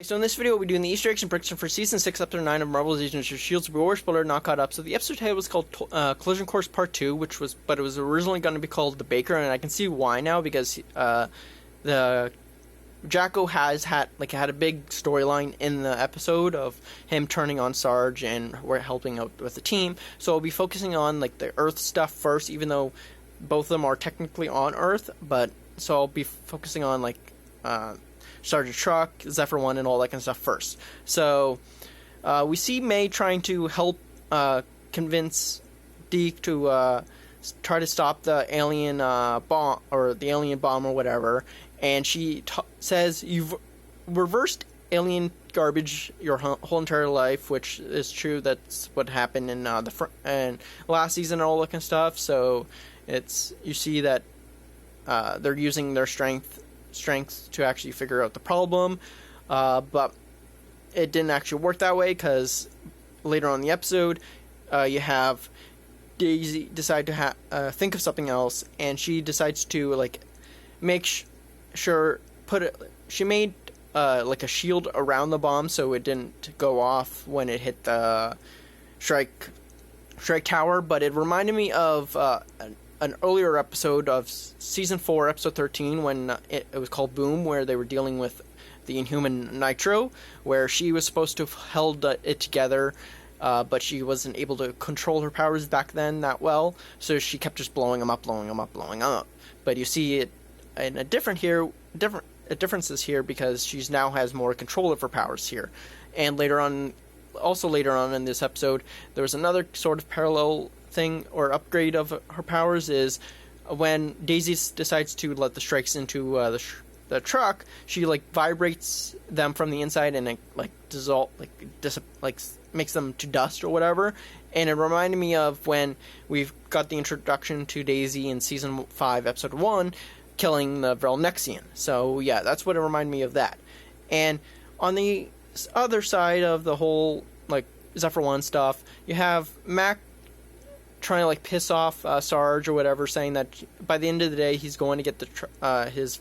So in this video, we'll be doing the Easter eggs and prediction for Season 6, Episode 9 of Marvel's Agents of S.H.I.E.L.D. War Spoiler not caught up. So the episode title was called Collision Course Part 2, but it was originally going to be called The Baker, and I can see why now, because the Jacko had a big storyline in the episode of him turning on Sarge and we're helping out with the team. So I'll be focusing on the Earth stuff first, even though both of them are technically on Earth, so I'll be focusing on Sergeant Truck, Zephyr 1, and all that kind of stuff first. So we see May trying to help convince Deke to try to stop the alien bomb or whatever, and she says, "You've reversed alien garbage your whole entire life," which is true. That's what happened in and last season and all that kind of stuff. So you see that they're using their strengths to actually figure out the problem, but it didn't actually work that way, because later on in the episode, you have Daisy decide to think of something else, and she decides to make sure she made a shield around the bomb so it didn't go off when it hit the strike tower. But it reminded me of an earlier episode of Season 4, Episode 13, when it was called Boom, where they were dealing with the Inhuman Nitro, where she was supposed to have held it together, but she wasn't able to control her powers back then that well, so she kept just blowing them up. But you see it in a difference here, because she now has more control of her powers here. And later on in this episode, there was another sort of parallel thing or upgrade of her powers, is when Daisy decides to let the strikes into the truck, she vibrates them from the inside, and it makes them to dust or whatever. And it reminded me of when we've got the introduction to Daisy in Season 5, Episode 1, killing the Velnexian. So yeah, that's what it reminded me of that. And on the other side of the whole Zephyr 1 stuff, you have Mac trying to piss off Sarge or whatever, saying that by the end of the day he's going to get his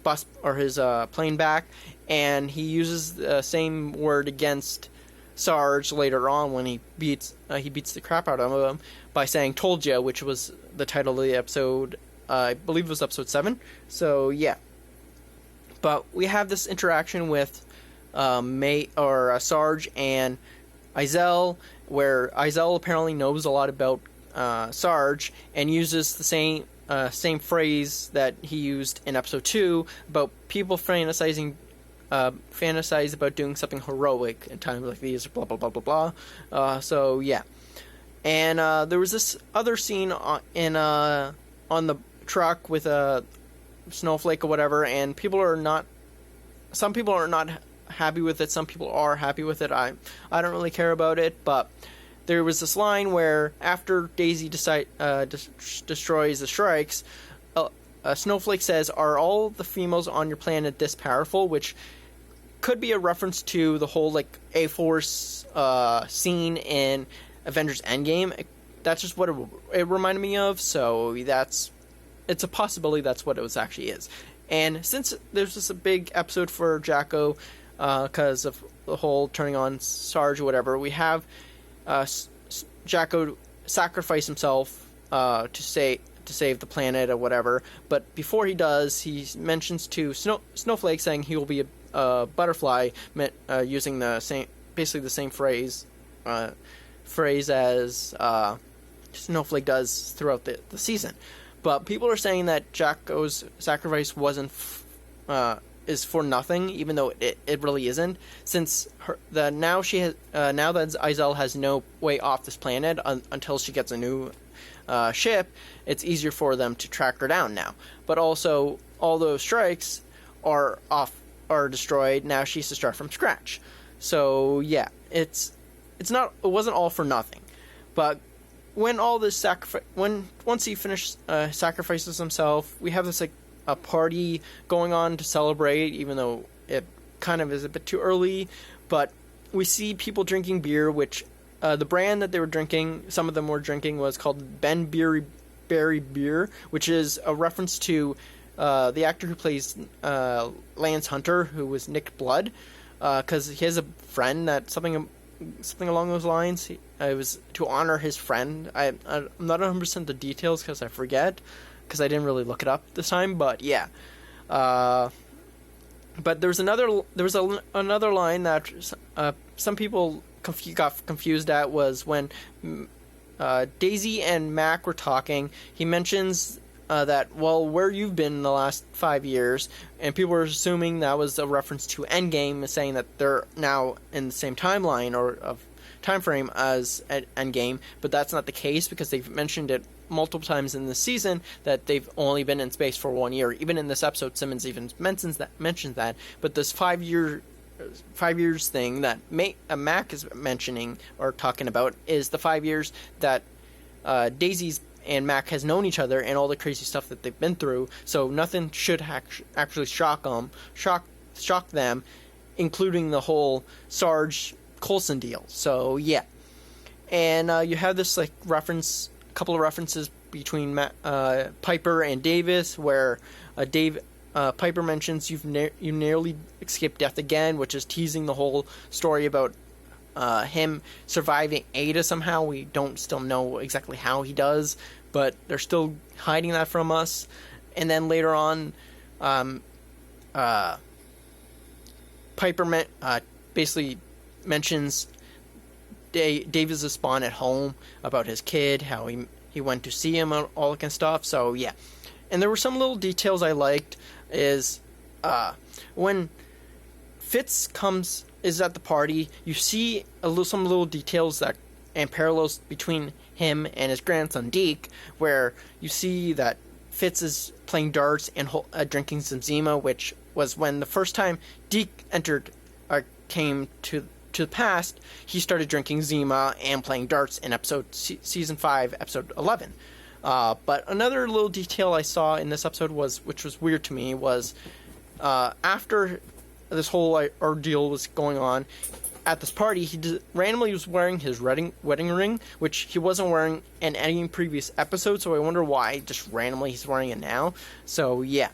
bus or his plane back, and he uses the same word against Sarge later on when he beats the crap out of him by saying "told ya," which was the title of the episode. I believe it was Episode 7. So yeah, but we have this interaction with Sarge and Izel, where Izel apparently knows a lot about Sarge and uses the same phrase that he used in Episode 2 about people fantasize about doing something heroic in times like these, blah blah blah blah blah. So yeah, and there was this other scene on the truck with a snowflake or whatever, and some people are not happy with it, some people are happy with it. I don't really care about it, but there was this line where after Daisy destroys the strikes, Snowflake says, "Are all the females on your planet this powerful?" Which could be a reference to the whole A-Force scene in Avengers Endgame. That's just what it reminded me of, so it's a possibility that's what it actually is. And since there's just a big episode for Jacko, because of the whole turning on Sarge or whatever, we have Jacko sacrifice himself to save the planet or whatever. But before he does, he mentions to Snowflake, saying he will be a butterfly, using basically the same phrase as Snowflake does throughout the season. But people are saying that Jacko's sacrifice is for nothing, even though it really isn't, since now that Izel has no way off this planet until she gets a new ship, it's easier for them to track her down now. But also, all those strikes are destroyed. Now she has to start from scratch. So yeah, it wasn't all for nothing. But when all this once he sacrifices himself, we have this a party going on to celebrate, even though it kind of is a bit too early. But we see people drinking beer, which the brand that they were drinking, some of them were drinking, was called Ben Berry Beer, which is a reference to the actor who plays Lance Hunter, who was Nick Blood. because he has a friend that something along those lines. It was to honor his friend. I'm not 100% the details because I forget, because I didn't really look it up this time. But yeah, but there was another line that some people got confused at, was when Daisy and Mac were talking. He mentions that, well, where you've been in the last 5 years, and people were assuming that was a reference to Endgame, saying that they're now in the same timeline or of time frame as Endgame, but that's not the case, because they've mentioned it multiple times in this season that they've only been in space for 1 year. Even in this episode, Simmons even mentions that. But this 5 years thing that Mac is mentioning or talking about is the 5 years that Daisy's and Mac has known each other, and all the crazy stuff that they've been through. So nothing should actually shock them, including the whole Sarge Coulson deal. So yeah, and you have this couple of references between Piper and Davis, where Piper mentions you nearly escaped death again, which is teasing the whole story about him surviving Ada somehow. We don't still know exactly how he does, but they're still hiding that from us. And then later on, Piper basically mentions Davis's spawn at home about his kid, how he went to see him, all that kind of stuff. So yeah, and there were some little details I liked. Is when Fitz is at the party, you see some little details and parallels between him and his grandson Deke, where you see that Fitz is playing darts and drinking some Zima, which was when the first time Deke came to the past, he started drinking Zima and playing darts in season 5, episode 11. But another little detail I saw in this episode which was weird to me, was after this whole ordeal was going on at this party, he randomly was wearing his wedding ring, which he wasn't wearing in any previous episode. So I wonder why just randomly he's wearing it now. So yeah,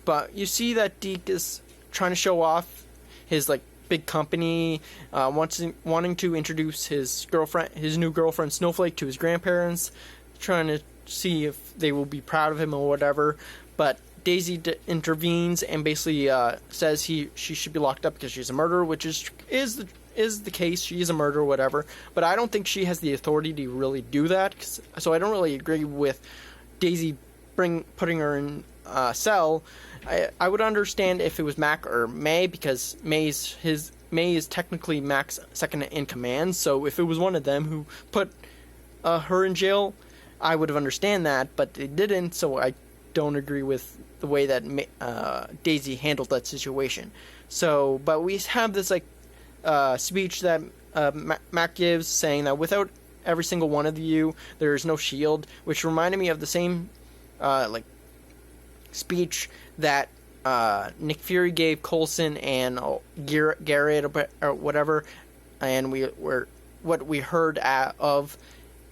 but you see that Deke is trying to show off his big company, wanting to introduce his new girlfriend Snowflake to his grandparents, trying to see if they will be proud of him or whatever. But Daisy intervenes and basically says she should be locked up because she's a murderer, which is the case. She is a murderer, whatever. But I don't think she has the authority to really do that. So I don't really agree with Daisy putting her in cell. I would understand if it was Mac or May, because May is technically Mac's second in command. So if it was one of them who put her in jail, I would have understand that, but they didn't. So I don't agree with the way that Daisy handled that situation. So, but we have this speech that Mac gives, saying that without every single one of you, there is no shield, which reminded me of the same speech that Nick Fury gave Coulson and Garrett or whatever, and what we heard of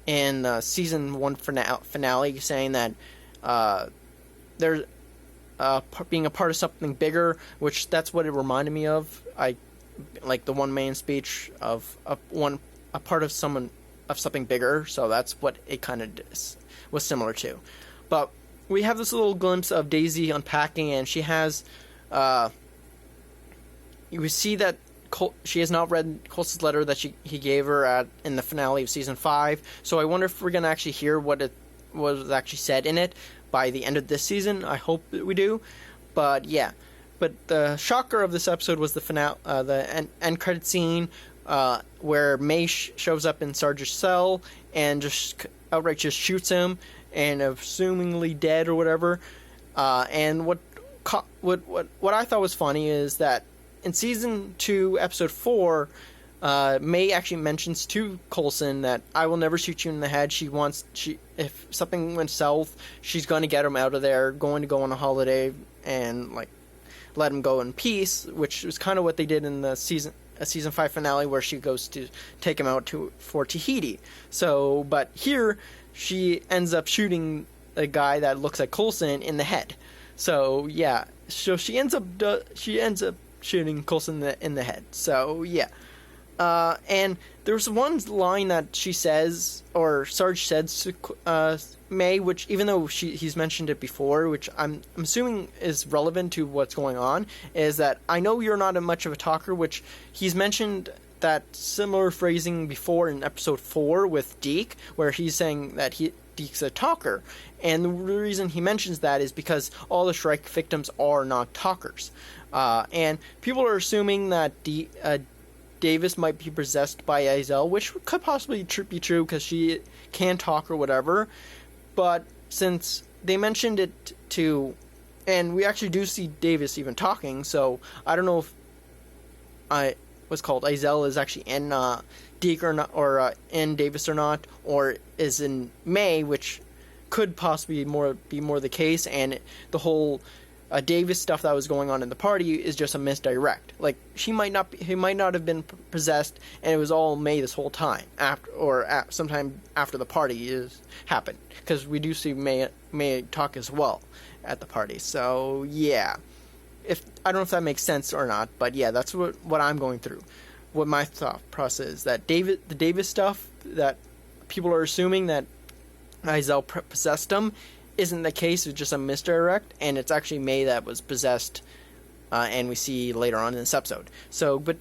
in season 1 finale, saying that there's being a part of something bigger, which that's what it reminded me of. I like the one-man speech of a part of something bigger, so that's what it kind of was similar to. But we have this little glimpse of Daisy unpacking, and she has you see that she has not read Coulson's letter that he gave her in the finale of season 5. So I wonder if we're going to actually hear what was actually said in it by the end of this season. I hope that we do. But yeah. But the shocker of this episode was the finale, the end credit scene, where May shows up in Sarge's cell and just outright just shoots him, and assumingly dead or whatever. And what I thought was funny is that in season 2, episode 4, May actually mentions to Coulson that I will never shoot you in the head. If something went south, she's going to get him out of there, going to go on a holiday and let him go in peace, which was kind of what they did in the season 5 finale, where she goes to take him out for Tahiti. So, but here she ends up shooting a guy that looks like Coulson in the head. So yeah, so she ends up shooting Coulson in the head. So yeah. And there's one line that she says, or Sarge says to May, which even though he's mentioned it before, which I'm assuming is relevant to what's going on, is that I know you're not much of a talker, which he's mentioned that similar phrasing before in episode 4 with Deke, where he's saying that Deke's a talker. And the reason he mentions that is because all the Shrike victims are not talkers. And people are assuming that Davis might be possessed by Izel, which could possibly be true because she can talk or whatever. But since they mentioned it and we actually do see Davis even talking, so I don't know if Izel is actually in Deke or not, or in Davis or not, or is in May, which could possibly be more the case, and the whole Davis stuff that was going on in the party is just a misdirect. Like he might not have been possessed, and it was all May this whole time sometime after the party happened, because we do see May talk as well at the party. So yeah, I don't know if that makes sense or not, but yeah, that's what I'm going through. What my thought process is that the Davis stuff that people are assuming that Izel possessed him isn't the case. It's just a misdirect, and it's actually May that was possessed, and we see later on in this episode. So, but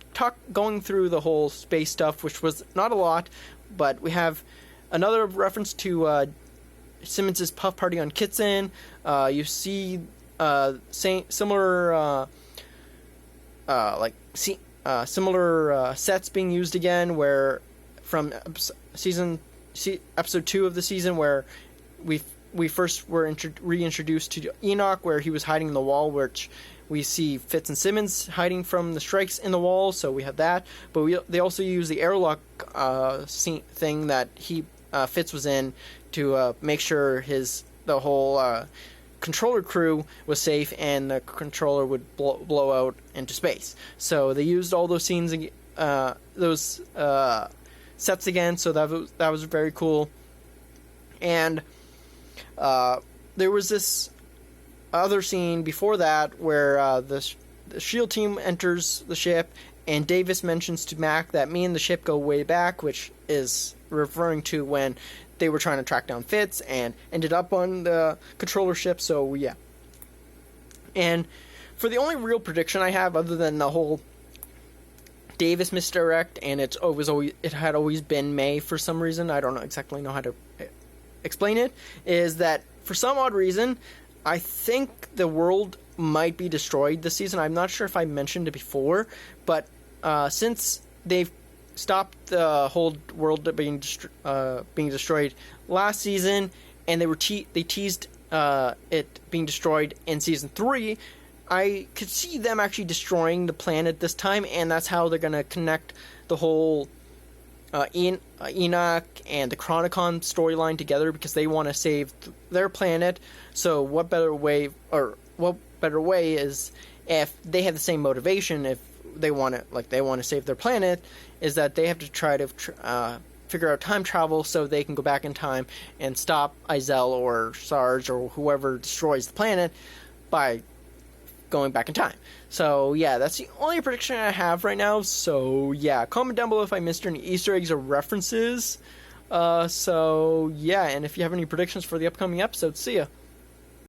going through the whole space stuff, which was not a lot, but we have another reference to Simmons' puff party on Kitson. You see similar sets being used again, where from episode 2 of the season, where we first were reintroduced to Enoch, where he was hiding in the wall, which we see Fitz and Simmons hiding from the strikes in the wall, so we have that. But they also use the airlock thing that Fitz was in to make sure the whole controller crew was safe and the controller would blow out into space. So they used all those scenes, those sets again, so that was very cool. And there was this other scene before that where the SHIELD team enters the ship, and Davis mentions to Mac that me and the ship go way back, which is referring to when they were trying to track down Fitz and ended up on the controller ship. So yeah. And for the only real prediction I have, other than the whole Davis misdirect, and it had always been May for some reason, I don't exactly know how to explain it, is that for some odd reason I think the world might be destroyed this season. I'm not sure if I mentioned it before, but since they've stopped the whole world being destroyed last season, and they teased it being destroyed in season 3, I could see them actually destroying the planet this time, and that's how they're going to connect the whole Enoch and the Chronicon storyline together, because they want to save their planet. So what better way is, if they have the same motivation, if they want to save their planet, is that they have to try to figure out time travel so they can go back in time and stop Izel or Sarge or whoever destroys the planet by going back in time. So yeah, that's the only prediction I have right now. So yeah, comment down below if I missed any Easter eggs or references. So yeah, and if you have any predictions for the upcoming episode, see ya.